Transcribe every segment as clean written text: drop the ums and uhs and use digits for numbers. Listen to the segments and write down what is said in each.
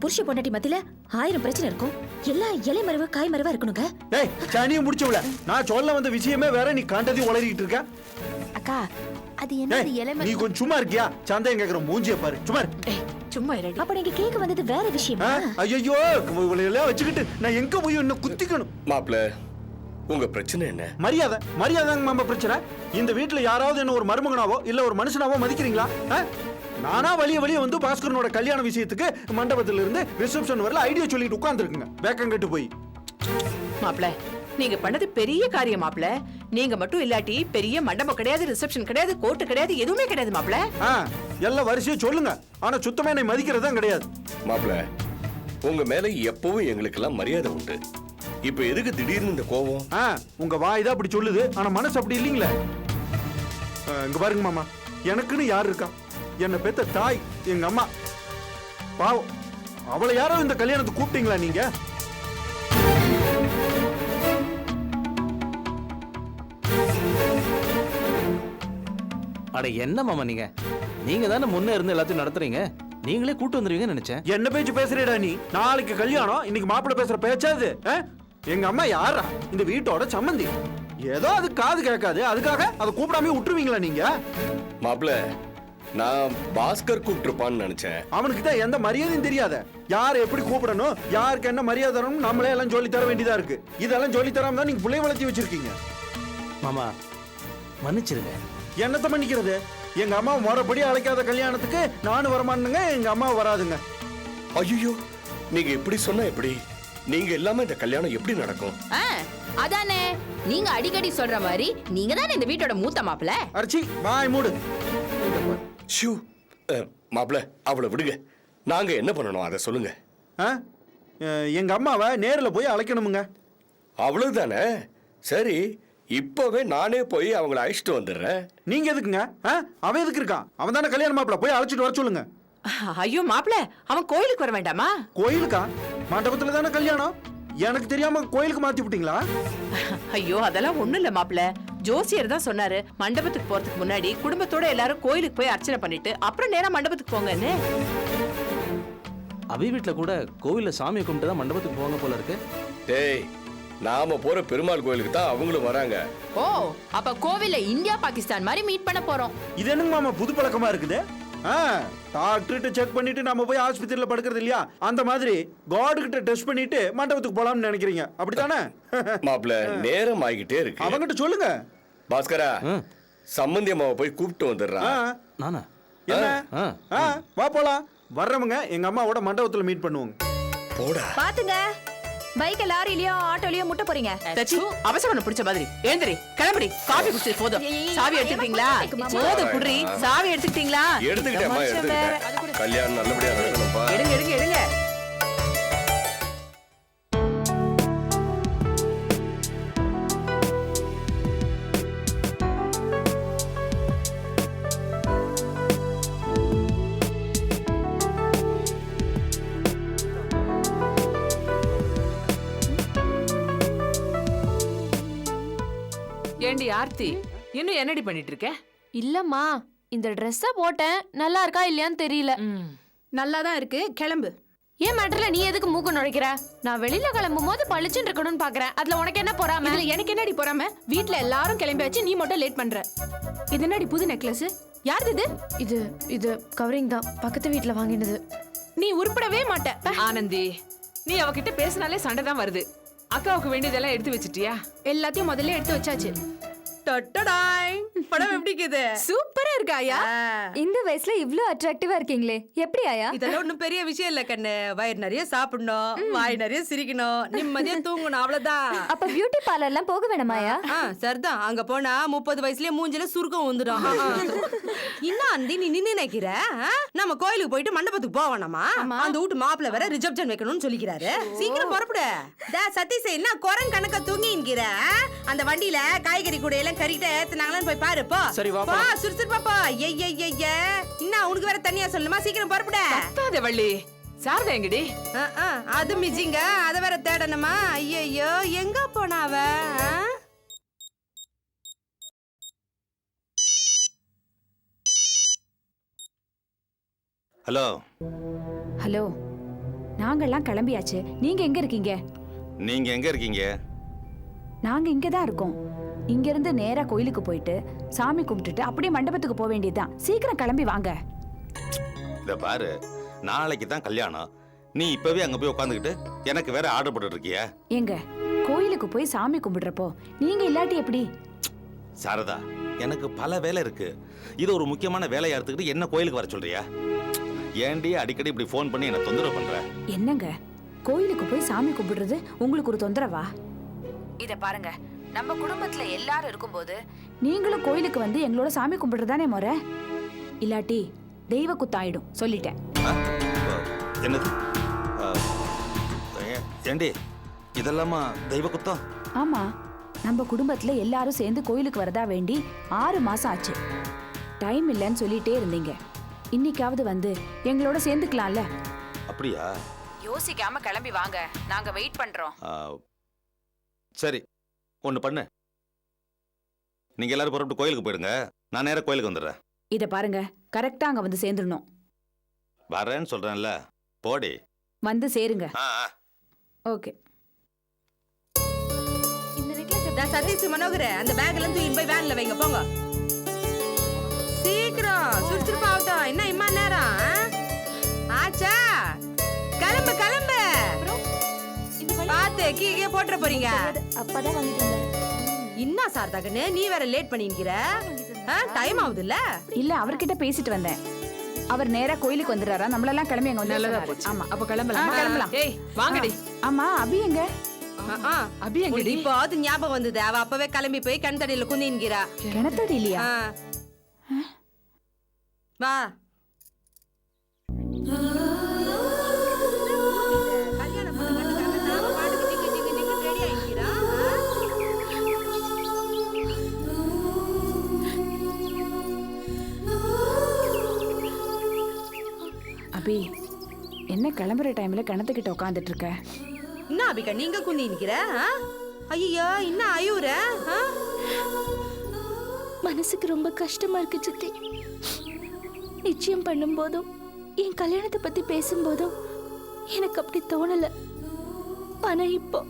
புருஷ பொண்டாட்டி மத்தியில 1000 பிரச்சனை இருக்கும். எல்லாம் இலை மறைவு காய் மறைவா இருக்கணுங்க. ஏய் சனியை முடிச்சவள, நான் சொல்ல வந்த விஷயமே வேற, நீ கண்டதையும் உளறிட்டு இருக்க. அக்கா அது என்ன இலை நீ கொஞ்சம் சும்மா இருக்கியா? சந்தேகம் கேக்குற மூஞ்சிய பாரு, சும்மா சும்மா இருடி. அப்ப நீங்க கேக்க வந்தது வேற விஷயமா? ஐயோ இவளையெல்லாம் வச்சுக்கிட்டு நான் எங்க போய் என்ன குத்திக்கணும்? மாப்ள, உங்க பிரச்சனை என்ன? மரியாதை மரியாதைங்க மாமா பிரச்சனை. இந்த வீட்டுல யாராவது என்ன ஒரு மருமகனாவோ இல்ல ஒரு மனுஷனாவோ மதிக்கிறீங்களா? நானா வழிய வந்து பாஸ்கரனோட கல்யாண விஷயத்துக்கு மண்டபத்துல இருந்து ரிசப்ஷன் வரல ஐடியா சொல்லிட்டு உட்கார்ந்துருக்குங்க வேக்கம் கட்டு போய். மாப்ள, நீங்க பண்ணது பெரிய காரியம் மாப்ள. நீங்க மட்டும் இல்லாட்டி பெரிய மண்டபம் கிடையாது, ரிசப்ஷன் கிடையாது, கோர்ட் கிடையாது, எதுவுமே கிடையாது மாப்ள. எல்லாம் வரிசையா சொல்லுங்க, ஆனா சுத்தமா என்னை மதிக்கிறதா கிடையாது. மாப்ள, உங்க மேல எப்பவும் எங்களுக்கெல்லாம் மரியாதை உண்டு. இப்ப எதுக்கு திடீர்னு இந்த கோவம்? உங்க வாய் தான் அப்படி சொல்லுது, ஆனா மனசு அப்படி இல்லீங்களே. இங்க பாருங்க மாமா, எனக்குன்னு யார் இருக்கா? என்ன பெத்த தாய் எங்க அம்மா. பாவம், அவளை யாரோ இந்த கல்யாணத்துக்கு கூப்பிட்டீங்களா நீங்க? அட என்ன மாமா நீங்க தானே முன்னே இருந்து எல்லாத்தையும் நடத்துறீங்க, நீங்களே கூட்டு வந்துருவீங்கன்னு நினைச்சேன். என்ன பேச்சு பேசுறேடா நீ? நாளைக்கு கல்யாணம், இன்னைக்கு மாப்பிள்ளை பேசுற பேச்சாது? எங்க அம்மா யாரா? இந்த வீட்டோட சம்மந்தி. ஏதோ அது காது கேட்காது, அதுக்காக அதை கூப்பிடாம விட்டுருவீங்களா நீங்க? மாப்ள, நான் பாஸ்கர் கூப்பிட்டுருப்பான்னு நினைச்சேன். அவனுக்கு தான் எந்த மரியாதையும் தெரியாத. யாரை எப்படி கூப்பிடணும், யாருக்கு என்ன மரியாதை தரணும் நம்மளே எல்லாம் சொல்லி தர வேண்டியதா இருக்கு. இதெல்லாம் சொல்லி தராம தான் நீங்க பிள்ளை வளர்த்தி வச்சிருக்கீங்க. மாமா மன்னிச்சிருங்க. என்னத்த மன்னிக்கிறது? எங்க அம்மா முறைப்படி அழைக்காத கல்யாணத்துக்கு நானும் வரமானுங்க, எங்க அம்மா வராதுங்க. ஐயோ, நீங்க எப்படி சொன்னா எப்படி? நீங்க இல்லாம இந்த கல்யாணம் எப்படி நடக்கும்? அதானே நீங்க அடிக்கடி சொல்ற மாதிரி, நீங்க தானே இந்த வீட்டோட மூத்த மாப்பிள்ள. அர்ச்சி வாய் மூடு. ஷூ, மாப்ள அவளை விடுங்க. நாங்க என்ன பண்ணணும் அதை சொல்லுங்க. எங்க அம்மாவை நேரில் போய் அழைக்கணுமுங்க. அவ்வளவுதானே? சரி, இப்பவே நானே போய் அவங்கள அழைச்சிட்டு வந்துடுறேன். நீங்க எதுக்குங்க? அவன் எதுக்கு இருக்கான்? அவன் தானே கல்யாண மாப்பிள்ள, போய் அழைச்சிட்டு வர சொல்லுங்க. ஐயோ மாப்ள, அவன் கோயிலுக்கு வர வேண்டாமா? கோயிலுக்கா? மண்டபத்துல தானே கல்யாணம், எனக்கு தெரியாம கோயிலுக்கு மாத்தி விட்டீங்களா? ஐயோ அதெல்லாம் ஒண்ணும் இல்ல மாப்ள. ஜோசியர் தான் சொன்னாரு, மண்டபத்துக்கு போறதுக்கு முன்னாடி குடும்பத்தோட எல்லாரும் கோயிலுக்கு போய் அர்ச்சனை பண்ணிட்டு அப்புறம் நேரா மண்டபத்துக்கு போங்கன்னு. அபி வீட்டுல கூட கோவில்ல சாமி கும்பிட்டு தான் மண்டபத்துக்கு போவாங்க போல இருக்கு. டேய், நாம போற பெருமாள் கோயிலுக்கு தான் அவங்களும் வராங்க. ஓ, அப்ப கோவில்ல இந்தியா பாகிஸ்தான் மாதிரி மீட் பண்ண போறோம். இது என்னங்க மாமா புது பழக்கமா இருக்குது? டாக்டர்கிட்ட செக் பண்ணிட்டு நம்ம போய் ஆஸ்பத்திரியில படுக்கிறது இல்லையா, அந்த மாதிரி காட் கிட்ட டெஸ்ட் பண்ணிட்டு மண்டபத்துக்கு போலாம்னு நினைக்கிறீங்க, அப்படித்தானே? மாப்ள, நேரம் ஆகிட்டே இருக்கு. அவங்கிட்ட சொல்லுங்க. பாஸ்கரா, சம்பந்தி அம்மாவை போய் கூப்பிட்டு வந்துடுறா. நானா? என்ன? வா போலாம். வர்றவங்க எங்க அம்மாவோட மண்டபத்துல மீட் பண்ணுவாங்க. போடா. பாத்துங்க, பைக் லாரிலயோ ஆட்டோலயோ முட்ட போறீங்க. தச்சி அவசரம் பிடிச்ச மாதிரி எழுந்திரி, கிளம்புடி. காபி குடிச்சு போதும். சாவி எடுத்துக்கிட்டீங்களா? போதும் குடி. சாவி எடுத்துக்கிட்டீங்களா? எடுத்துக்கிட்டேம்மா, எடுத்துக்கிட்டேன். கல்யாணம் நல்லபடியா நடக்கணும்பா. எடுங்க எடுங்க எடுங்க. ஏண்டி ஆர்த்தி, இன்னும் என்னடி பண்ணிட்டு இருக்க? இல்லம்மா, இந்த ட்ரெஸ்ஸ போட்டேன், நல்லா இருக்கா இல்லையான்னு தெரியல. நல்லா தான் இருக்கு, கிளம்பு. ஏன் மேட்டர்ல நீ எதுக்கு மூக்கு நுழைக்கிற? நான் வெளியில கிளம்பும் போது பளிச்சுன்னு இருக்கணும்னு பாக்குறேன். அதுல உனக்கு என்ன பொறாம? இதுல எனக்கு என்னடி பொறாம? வீட்ல எல்லாரும் கிளம்பியாச்சு, நீ மட்டும் லேட் பண்ற. இது என்னடி புது நெக்லஸ்? யாருது இது? இது இது கவரிங் தான், பக்கத்து வீட்ல வாங்கினது. நீ உருப்படவே மாட்ட. ஆனந்தி, நீ அவகிட்ட பேசினாலே சண்டை தான் வருது. அக்காவுக்கு வேண்டியதெல்லாம் எடுத்து வச்சிட்டியா? எல்லாத்தையும் முதல்ல எடுத்து வச்சாச்சு. படம் எப்படி இருக்குது? சூப்பரா இருக்கு ஆயா. இந்த வயசுல இவ்ளோ அட்ராக்டிவா இருக்கீங்களே, எப்படி ஆயா? இதெல்லாம் ஒண்ணும் பெரிய விஷயம் இல்ல கண்ணு. வயிறு நிறைய சாப்பிடணும், வாய் நிறைய சிரிக்கணும், நிம்மதியா தூங்கணும், அவ்வளவுதான். அப்ப பியூட்டி பார்லர்லாம் போக வேணாமாயா? சரிதான். அங்க போனா 30 வயசுலயே மூஞ்சில சுருக்கம் வந்துடும். இன்னும் அந்தி நீ நின்னு நினைக்கிற? நம்ம கோயிலுக்கு போயிட்டு மண்டபத்துக்கு போவானாமா? அந்த வீட்டு மாப்பிள்ள வேற ரிசப்ஷன் வைக்கணும்னு சொல்லிக்கிறாரு. சீக்கிரம் புறப்படு. சதீஷ் என்ன குரங்கு கணக்க தூங்கிங்கிற? அந்த வண்டியில காய்கறி கூட எல்லாம் கறிக்கிட்ட ஏத்துனாங்களான்னு போய் பாரு. போ போ, சுறுசுறுப்பா போ. என்ன உனக்கு வேற தனியா சொல்லுமா? சீக்கிரம் புறப்பட. வள்ளி, சாரதா எங்கடி? அது மிஜிங்க, அத வேற தேடணுமா? ஐயோ, எங்க போனா அவ? ஹலோ ஹலோ, நாங்கெல்லாம் கிளம்பியாச்சு. நீங்க எங்க இருக்கீங்க? நீங்க எங்க இருக்கீங்க? நாங்க இங்க தான் இருக்கோம். இங்க இருந்து நேரா கோயிலுக்கு போயிட்டு சாமி கும்பிட்டுட்டு அப்படியே மண்டபத்துக்கு போக வேண்டியதுதான். சீக்கிரம் கிளம்பி வாங்க. இத பாரு, நாளைக்கு தான் கல்யாணம். நீ இப்பவே அங்க போய் உட்காந்துக்கிட்டு எனக்கு வேற ஆர்டர் போட்டுட்டு இருக்கியா? எங்க கோயிலுக்கு போய் சாமி கும்பிடுறப்போ நீங்க இல்லாட்டி எப்படி? சாரதா, எனக்கு பல வேலை இருக்கு. இது ஒரு முக்கியமான வேலையா எடுத்துக்கிட்டு என்ன கோயிலுக்கு வர சொல்றியா? ஏன்டி அடிக்கடி இப்படி ஃபோன் பண்ணி என்ன தொந்தரவு பண்ற? என்னங்க கோயிலுக்கு போய் சாமி கும்பிடுறது உங்களுக்கு ஒரு தொந்தரவா? இத பாருங்க, நம்ம குடும்பத்துல எல்லாரும் இருக்கும்போது நீங்களும் கோயிலுக்கு வந்து எங்களோட சாமி கும்பிடுறதானே முறை. இல்லாட்டி தெய்வ குத்தாயிடும், சொல்லிட்டேன். என்னது? ஏண்டி இதெல்லாமா தெய்வ குத்தம்? ஆமா, நம்ம குடும்பத்துல எல்லாரும் சேர்ந்து கோயிலுக்கு வரதா வேண்டி 6 மாசம் ஆச்சு. டைம் இல்லைன்னு சொல்லிட்டே இருந்தீங்க. இன்னைக்காவது வந்து எங்களோட சேர்ந்துக்கலாம்ல? அப்படியா? யோசிக்காம கிளம்பி வாங்க, நாங்க வெயிட் பண்றோம். சரி, ஒண்ணு பண்ணு. நீங்க எல்லாரும் புறப்பட்டு கோயிலுக்கு போயிடுங்க. நான் நேரா கோயிலுக்கு வந்துடுறேன். இத பாருங்க, கரெக்டா அங்க வந்து சேர்ந்துடணும். வரேன்னு சொல்றேன்ல, போடி. வந்து சேருங்க. ஓகே. சதீஷ், மனோகர், அந்த பேக்ல இருந்து தூக்கி போய் வேன்ல வைங்க, போங்க. சீக்கிரம் சுறுசுறுப்பா ஆகட்டும். என்ன இம்மா நேரம் ஆச்சா? கிளம்பு கிளம்பு. பாத்து கீழே போட்டுற போறீங்க. அப்பதான் வாங்கிட்டு வந்தேன். என்ன சார்தாகன்னு நீ வேற லேட் பண்ணிக்கிற? டைம் ஆகுது இல்ல? இல்ல, அவர்கிட்ட பேசிட்டு வந்தேன். அவர் நேரா கோயிலுக்கு வந்துறாரா? நம்மளெல்லாம் கிளம்பி அங்க வந்து. ஆமா, அப்ப கிளம்பலாம். கிளம்பலாம். ஏய் வாங்கடி. ஆமா, அபி எங்க? அபி எங்கடி? இப்போ அது ஞாபகம் வந்தது. அவ அப்பவே கிளம்பி போய் கண் தடியில குந்தின்கிறா. கிணத்தடி இல்லையா? வா. அபி, என்ன கிளம்புற டைம்ல கிணத்துக்கிட்ட உட்காந்துட்டு இருக்க? என்ன அபிகா நீங்க குந்தி நிக்கிற? ஐயோ, என்ன அயூர? மனசுக்கு ரொம்ப கஷ்டமா இருக்கு சித்தி. நிச்சயம் பண்ணும்போதும் என் கல்யாணத்தை பத்தி பேசும்போதும் எனக்கு அப்படி தோணல. ஆனா இப்போ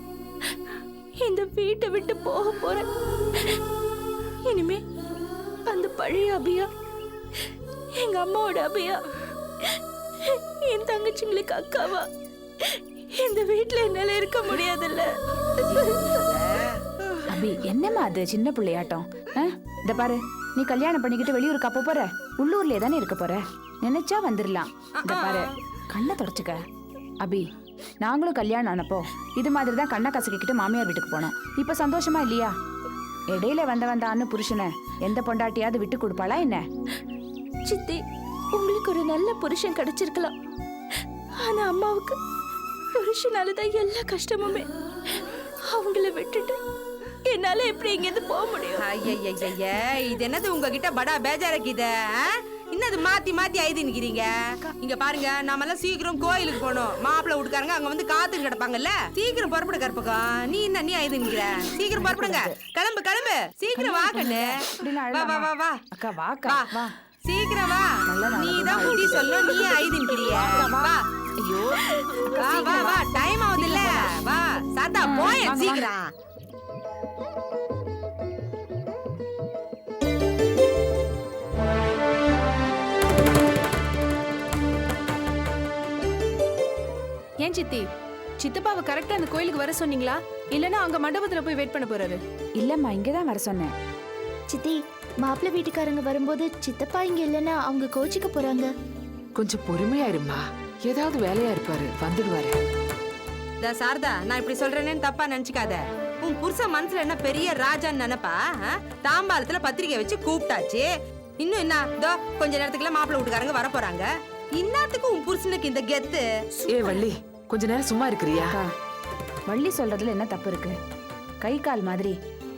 இந்த வீட்டை விட்டு போக போறேன். இனிமே அந்த பழைய அபியா, எங்க அம்மாவோட அபியா, என் தங்கச்சிங்களுக்கு அக்காவா இந்த வீட்டுல என்னால இருக்க முடியாதுல்ல. அபி, என்னம்மா அது சின்ன பிள்ளையாட்டம்? இத பாரு, நீ கல்யாணம் பண்ணிக்கிட்டு வெளியூருக்கு அப்ப போற? உள்ளூர்லயே தானே இருக்க போற. நினைச்சா வந்துடலாம். இத பாரு, கண்ணை தொடச்சுக்க. அபி, நாங்களும் கல்யாணம் ஆனப்போ இது மாதிரி தான் கண்ணை கசக்கிக்கிட்டு மாமியார் வீட்டுக்கு போனோம். இப்ப சந்தோஷமா இல்லையா? இடையில வந்தான்னு புருஷனை எந்த பொண்டாட்டியாவது விட்டு கொடுப்பாளா என்ன? சித்தி, உங்களுக்கு ஒரு நல்ல புருஷன் கிடைச்சிருக்கலாம். ஆனா அம்மாவுக்கு புருஷனாலதான் எல்லா கஷ்டமுமே. அவங்கள விட்டுட்டு என்னால எப்படி இங்கிருந்து போக முடியும்? ஐய, இது என்னது உங்ககிட்ட படா பேஜாரக்கித? என்னது மாத்தி மாத்தி ஐது நிக்கிறீங்க? இங்க பாருங்க, நாம எல்லாம் சீக்கிரம் கோயிலுக்கு போனோம். மாப்பிள்ளை வீட்டுக்காரங்க அங்க வந்து காத்து கிடப்பாங்கல்ல. சீக்கிரம் புறப்படு கற்பகம். நீ என்ன நீ ஐது நிக்கிற? சீக்கிரம் புறப்படுங்க. கிளம்பு கிளம்பு, சீக்கிரம் வா கண்ணு. வா வா வா வா அக்கா, வாக்கா வா. சீக்கிரம் வா. நீ தான் புத்தி சொல்ல, நீ ஐது நிக்கிறிய. வா. ஐயோ, வா வா வா, டைம் ஆகுது இல்ல? வா சாத்தா, போய் சீக்கிரம். ஏன் சித்தி, சித்தப்பாவை கரெக்டா அந்த கோயிலுக்கு வர சொன்னீங்களா? இல்லனா அங்க மண்டபத்துல போய் வெயிட் பண்ண போறாரு? இல்லம்மா, இங்கதான் வர சொன்னேன். சித்தி, மாப்பிள்ளை வீட்டுக்காரங்க வரும்போது சித்தப்பா இங்க இல்லைன்னா அவங்க கோச்சிக்க போறாங்க. கொஞ்சம் பொறுமையா இருமா, ஏதாவது வேலையா இருப்பாரு, வந்துடுவாரு. சாரதா, நான் இப்படி சொல்றேன்னு தப்பா நினைச்சுக்காத. உன் புருஷன் மனசுல என்ன பெரிய ராஜான்னு நினைப்பா? தாம்பாளத்துல பத்திரிக்கை வச்சு கூப்பிட்டாச்சு. இன்னும் என்ன, இதோ கொஞ்ச நேரத்துக்குள்ள மாப்பிள்ளை வீட்டுக்காரங்க வர போறாங்க. இன்னத்துக்கு உன் புருஷனுக்கு இந்த கெத்து? ஏ வள்ளி, கொஞ்ச நேரம் சும்மா இருக்கிறியா? வள்ளி சொல்றதுல என்ன தப்பு இருக்கு? கை கால் மாதிரி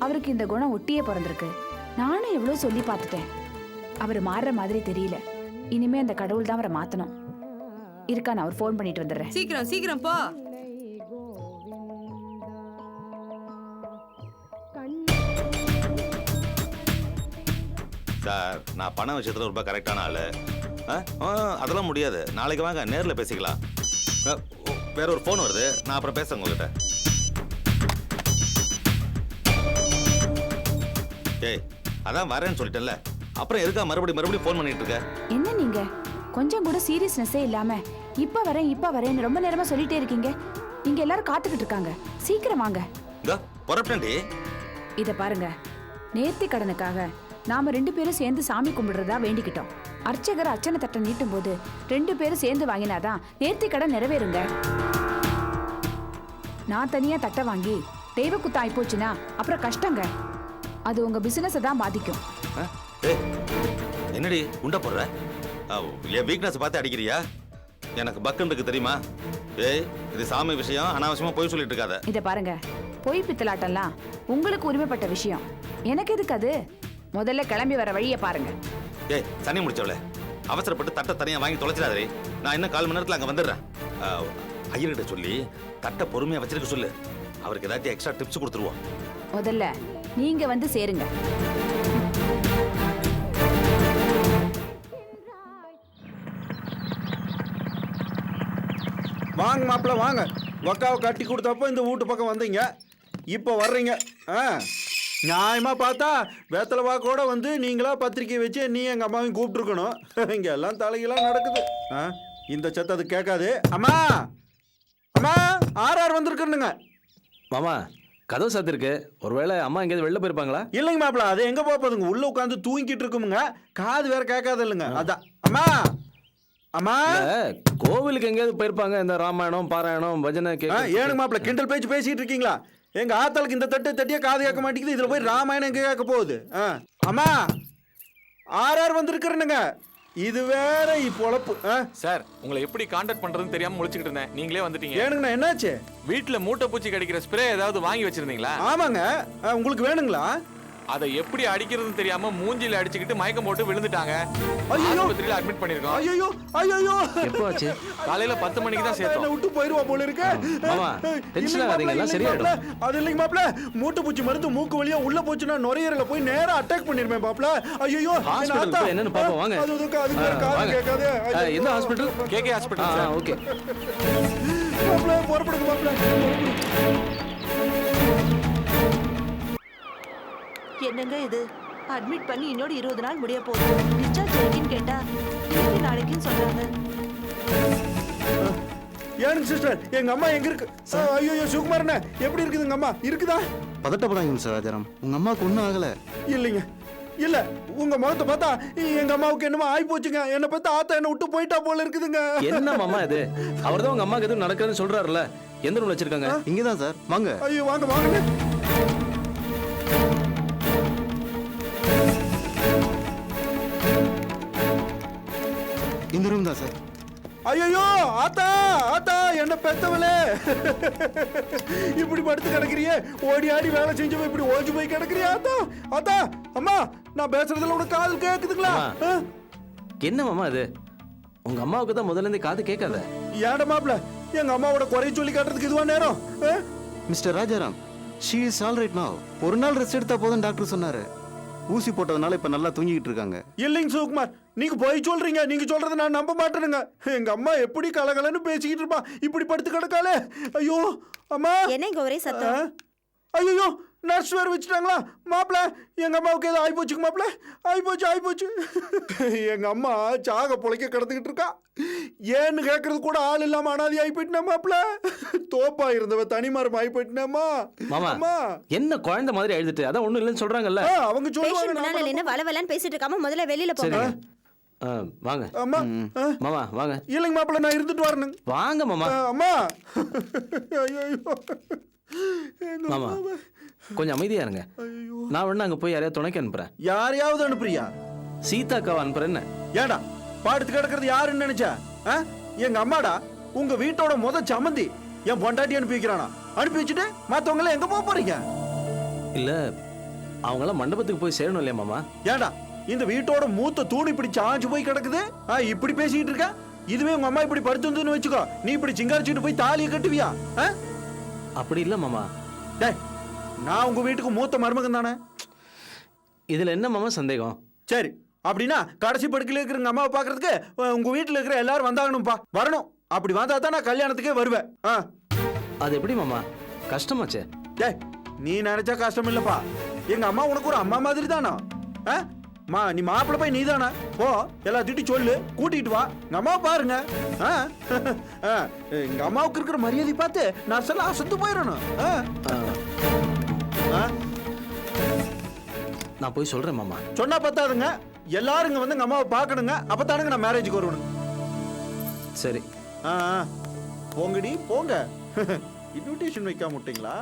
அவருக்கு இந்த குணம் ஒட்டியே பிறந்திருக்கு. நானும் எவ்வளவு சொல்லி பார்த்துட்டேன். அவர் மாறுற மாதிரி தெரியல. இனிமே அந்த கடவுள் தான் அவரை மாத்தணும். இருக்கா, நான் ஒரு ஃபோன் பண்ணிட்டு வந்துடுறேன். சீக்கிரம் சீக்கிரம் போ. சார், நான் பண விஷயத்துல ரொம்ப கரெக்டான ஆளு. அதெல்லாம் முடியாது. நாளைக்கு வாங்க, நேர்ல பேசிக்கலாம். வேற ஒரு ஃபோன் வருது, நான் அப்புறம் பேசுறேன் உங்ககிட்ட. ஏய், அதான் வரேன்னு சொல்லிட்டேன்ல, அப்புறம் எதுக்கா மறுபடியும் ஃபோன் பண்ணிட்டு இருக்க? என்ன நீங்க கொஞ்சம் கூட சீரியஸ்னஸே இல்லாம இப்ப வரேன்னு ரொம்ப நேரமா சொல்லிட்டே இருக்கீங்க. இங்க எல்லாரும் காத்துக்கிட்டு இருக்காங்க, சீக்கிரம் வாங்க. இதோ புறப்பட்டேன்டி. இத பாருங்க, நேர்த்தி கடனுக்காக நாம 2 பேரும் சேர்ந்து சாமி கும்பிடுறதா வேண்டிக்கிட்டோம். அர்ச்சகர் அர்ச்சனை தட்டை நீட்டும் போது 2 பேரும் சேர்ந்து வாங்கினாதான் நேர்த்தி கடன் நிறைவேறுங்க. நான் தனியா தட்டை வாங்கி தெய்வ குத்தம் ஆயிப்போச்சுன்னா அப்புறம் கஷ்டங்க. அது உங்க பிசினஸை தான் பாதிக்கும். ஏய், என்னடி உண்ட போடுற? என் வீக்னஸ் பார்த்து அடிக்கிறியா? எனக்கு பக்குன்னு இருக்கு தெரியுமா? ஏய், இது சாமி விஷயம், அனாவசியமா போய் சொல்லிட்டு இருக்காத. இத பாருங்க, பொய் பித்தலாட்டம்லாம் உங்களுக்கு உரிமைப்பட்ட விஷயம், எனக்கு எதுக்கு அது? முதல்ல கிளம்பி வர வழியை பாருங்க. ஏய், சனி முடிச்சவளே, அவசரப்பட்டு தட்டை தனியா வாங்கி தொலைச்சிடாதே. நான் இன்னும் 1/4 மணி நேரத்துல அங்க வந்துடுறேன். ஐயர்கிட்ட சொல்லி தட்டை பொறுமையா வச்சிருக்க சொல்லு. அவருக்கு ஏதாச்சும் எக்ஸ்ட்ரா டிப்ஸ் கொடுத்துருவோம். முதல்ல நீங்க வந்து சேருங்க. வாங்க மாப்பிள்ள வாங்க. ஒக்காவை கட்டி கொடுத்தப்போ இந்த வீட்டு பக்கம் வந்தீங்க, இப்போ வர்றீங்க. நியாயமா பார்த்தா வேத்தலை வாக்கோட வந்து நீங்களா பத்திரிக்கை வச்சு நீ எங்கள் அம்மாவையும் கூப்பிட்டுருக்கணும். இங்கே எல்லாம் தலைகளாக நடக்குது. இந்த சத்தம் அது கேட்காது. அம்மா அம்மா, ஆர் வந்திருக்குன்னுங்க. மாமா, கதவு சாத்திருக்கு. ஒருவேளை அம்மா எங்கேயாவது வெளில போயிருப்பாங்களா? இல்லைங்க மாப்பிள்ள, அது எங்கே போகுதுங்க, உள்ளே உட்காந்து தூங்கிட்டு இருக்குமுங்க, காது வேற கேட்காது இல்லைங்க. அதான் அம்மா அம்மா, கோவிலுக்கு எங்கேயாவது போயிருப்பாங்க. இந்த ராமாயணம் பாராயணம் பஜனை ஏனுங்க மாப்பிள்ள கிண்டல் பேச்சு பேசிட்டு இருக்கீங்களா? எங்க ஆத்தாளுக்கு இந்த தட்டியா காது கேட்க மாட்டேங்குது, இதுல போய் ராமாயணம் எங்க கேட்க போகுது? அம்மா, ஆர் வந்திருக்கிறேனுங்க. இது வேற பொழப்பு. சார், உங்களை எப்படி கான்டாக்ட் பண்றதுன்னு தெரியாம முழிச்சுக்கிட்டு இருந்தேன், நீங்களே வந்துட்டீங்க. ஏனுங்கண்ணா, என்னாச்சு? வீட்டுல மூட்டை பூச்சி கடிக்கிற ஸ்ப்ரே ஏதாவது வாங்கி வச்சிருந்தீங்களா? ஆமாங்க. உங்களுக்கு வேணுங்களா? அதை எப்படி அடிக்கிறதுன்னு தெரியாம மூஞ்சில அடிச்சுக்கிட்டு மயக்கம் போட்டு விழுந்துட்டாங்க. ஐயோ, ஆஸ்பத்திரியில அட்மிட் பண்ணிருக்கோம். ஐயோ ஐயோ, எப்போ ஆச்சு? காலையில 10 மணிக்கு தான் சேர்த்தோம். விட்டு போயிருவா போல இருக்கு. மாமா, டென்ஷன் ஆகாதீங்க, எல்லாம் சரியாயிடும். அது இல்லைங்க மாப்ள, மூட்டை பூச்சி மருந்து மூக்கு வழியா உள்ள போச்சுன்னா நுரையீரல போய் நேரா அட்டாக் பண்ணிருமே மாப்ள. ஐயோ, ஹாஸ்பிடல் போய் என்னன்னு பாப்போம் வாங்க. அது காது கேட்காதே. எந்த ஹாஸ்பிடல்? KK hospital. ஓகே மாப்ள, புறப்படுங்க மாப்ள. என்னங்க இது, அட்மிட் பண்ணி இன்னொரு 20 நாள் முடிய போகுது. டிஸ்சார்ஜ் ஆகின்னு கேட்டா இன்னைக்கு நாளைக்குன்னு சொல்றாங்க. ஏனுங்க சிஸ்டர், எங்க அம்மா எங்க இருக்கு? ஐயோ சுகுமாரண்ணே, எப்படி இருக்குது எங்க அம்மா? இருக்குதா? பதட்டப்படாங்க மிஸ்டர் ராஜாராம், உங்க அம்மாவுக்கு ஒன்றும் ஆகல. இல்லைங்க, இல்ல, உங்க முகத்தை பார்த்தா எங்க அம்மாவுக்கு என்னமோ ஆகி போச்சுங்க. என்ன பார்த்தா ஆத்தா என்ன விட்டு போயிட்டா போல இருக்குதுங்க. என்ன மாமா இது? அவர் தான் உங்க அம்மாக்கு எதுவும் நடக்குதுன்னு சொல்றாருல்ல, எந்த ரூம்ல வச்சிருக்காங்க? இங்கதான் சார், வாங்க. ஐயோ வாங்க வாங்க. இந்த ரூம் தான் சார். ஐயோ ஆத்தா, ஆத்தா என்ன பெத்தவளே, இப்படி படுத்து கிடக்குறியே, ஓடி ஆடி வேலை செஞ்சவ இப்படி ஓஞ்சு போய் கிடக்குறியே. ஆத்தா ஆத்தா, அம்மா நான் பேசுறதுல உனக்கு காது கேக்குதுங்களா? என்ன மாமா இது? உங்க அம்மாவுக்கு தான் முதல்ல இருந்தே காது கேட்காத. ஏன்டா மாப்ள, எங்க அம்மாவோட குறைய சொல்லி காட்டுறதுக்கு இதுவா நேரம்? Mister Rajaram, she is all right now. ஒரு நாள் ரெஸ்ட் எடுத்தா போதும் டாக்டர் சொன்னாரு. ஊசி போட்டதுனால இப்ப நல்லா தூங்கிட்டு இருக்காங்க. இல்லைங்க சுகுமார், நீங்க போய் சொல்றீங்க. நீங்க சொல்றதை நான் நம்ப மாட்டேனுங்க. எங்க அம்மா எப்படி கலகலன்னு பேசிக்கிட்டு இருப்பா, இப்படி படுத்து கிடக்காளே. ஐயோ அம்மா, என்ன இங்க ஒரே சத்தம்? ஐயோ, நர்ஸ் வேற வச்சுட்டாங்களா? மாப்பிள, எங்க அம்மாவுக்கு ஏதோ ஆயிப்போச்சுங்க மாப்பிள. ஆயிப்போச்சு. எங்க அம்மா சாக பொழைக்க கிடந்துக்கிட்டு இருக்கா. ஏன்னு கேட்கறது கூட ஆள் இல்லாம அனாதி ஆகி போயிட்டுனா மாப்பிள. தோப்பா இருந்தவ தனிமரம் ஆகி போயிட்டுனாமா. மாமா, என்ன குழந்தை மாதிரி எழுதிட்டு அதான் ஒண்ணும் இல்லைன்னு சொல்றாங்கல்ல. அவங்க சொல்லுவாங்க. என்ன வளவலன்னு பேசிட்டு இருக்காம முதல்ல வெளியில போங்க. வாங்க. அம்மா, மாமா வாங்க. இல்லைங்க மாப்பிள, நான் இருந்துட்டு வரணும். வாங்க மாமா. அம்மா, ஐயோ மாமா கொஞ்சம் அமைதியா இருங்க. நான் வேணா அங்க போய் யாரையாவது துணைக்கு அனுப்புறேன். யாரையாவது அனுப்புறியா? சீதாக்காவை அனுப்புறேன்னு. ஏடா பாடுத்து கிடக்கிறது யாருன்னு நினைச்சா? எங்க அம்மாடா, உங்க வீட்டோட சம்மந்தி என் பொண்டாட்டி அனுப்பி வைக்கிறானா? அனுப்பி வச்சுட்டு மத்தவங்க எல்லாம் எங்க போக போறீங்க? இல்ல, அவங்களாம் மண்டபத்துக்கு போய் சேரணும் இல்லையா மாமா? ஏடா, இந்த வீட்டோட மூத்த தூண் இப்படி சாஞ்சு போய் கிடக்குது, இப்படி பேசிக்கிட்டு இருக்க. இதுவே உங்க அம்மா இப்படி படுத்துன்னு வச்சுக்கோ, நீ இப்படி சிங்காரிச்சுட்டு போய் தாலியை கட்டுவியா? அப்படி இல்ல மாமா. டேய், நான் உங்க வீட்டுக்கு மூத்த மருமகன் தானே. இதுல என்ன மாமா சந்தேகம்? சரி, அப்படின்னா கடைசி படுக்கையில் இருக்கிற அம்மாவை பாக்குறதுக்கு உங்க வீட்டுல இருக்கிற எல்லாரும் வந்தாகணும்பா. வரணும், அப்படி வந்தா தான் நான் கல்யாணத்துக்கே வருவேன். அது எப்படி மாமா, கஷ்டமாச்சே. டேய், நீ நினைச்சா கஷ்டம் இல்லப்பா. எங்க அம்மா உனக்கு ஒரு அம்மா மாதிரி தானா? நீ மாப்பிள்ள போய் நீ தானே போ, எல்லாத்திட்டும் சொல்லு, கூட்டிட்டு வா, எங்க அம்மாவை பாருங்க. எங்க அம்மாவுக்கு இருக்கிற மரியாதை பார்த்து நான் சொல்ல அசந்து போயிடணும். நான் போய் சொல்றேன் மாமா. சொன்னா பத்தாதுங்க, எல்லாரும் இங்க வந்து எங்க அம்மாவை பார்க்கணுங்க, அப்பதானுங்க நான் மேரேஜுக்கு வருவேன். சரி. போங்கடி போங்க. இன்விடேஷன் வைக்காம விட்டீங்களா?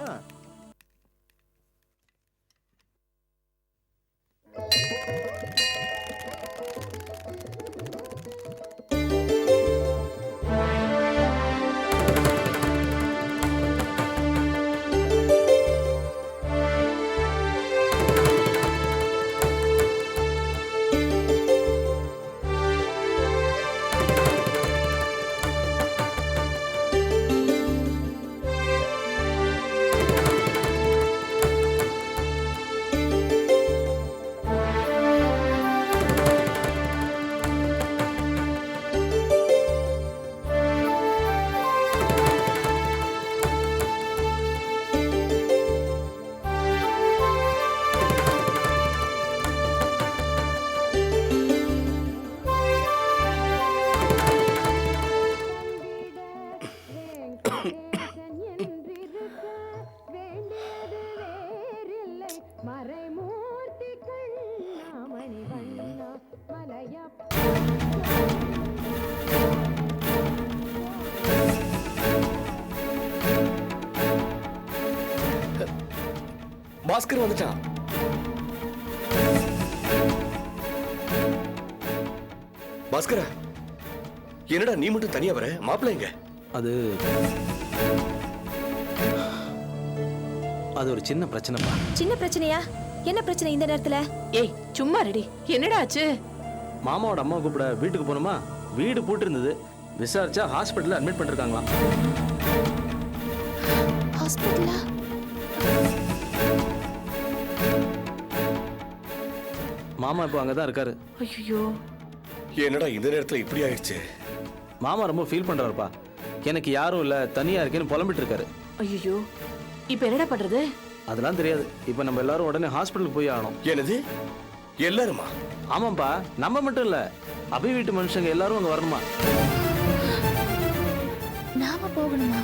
பாஸ்கர் வந்துட்டான். பாஸ்கரா, என்னடா நீ மட்டும் தனியா வர? மாப்பிள்ளை எங்க? அது ஒரு சின்ன பிரச்சனைப்பா. சின்ன பிரச்சனையா? என்ன பிரச்சனை இந்த நேரத்துல? ஏய் சும்மா ரெடி, என்னடா ஆச்சு? மாமாவோட அம்மா கூப்பிட வீட்டுக்கு போனோமா, வீடு பூட்டு இருந்தது. விசாரிச்சா ஹாஸ்பிட்டல்ல அட்மிட் பண்ணிருக்காங்களாம். ஹாஸ்பிட்டலா? மாமா இப்போ அங்கதான் இருக்காரு. ஐயோ, என்னடா இந்த நேரத்துல இப்படி ஆயிடுச்சு? மாமா ரொம்ப ஃபீல் பண்றாருப்பா. எனக்கு யாரும் இல்ல, தனியா இருக்கேன்னு புலம்பிட்டு இருக்காரு. ஐயோ, இப்போ என்னடா பண்றது? அதெல்லாம் தெரியாது. இப்போ நம்ம எல்லாரும் உடனே ஹாஸ்பிட்டலுக்கு போய் ஆகணும். என்னது, எல்லாருமா? ஆமாப்பா, நம்ம மட்டும் இல்ல, அபி வீட்டு மனுஷங்க எல்லாரும் அங்க வரணுமா? நாம போகணுமா?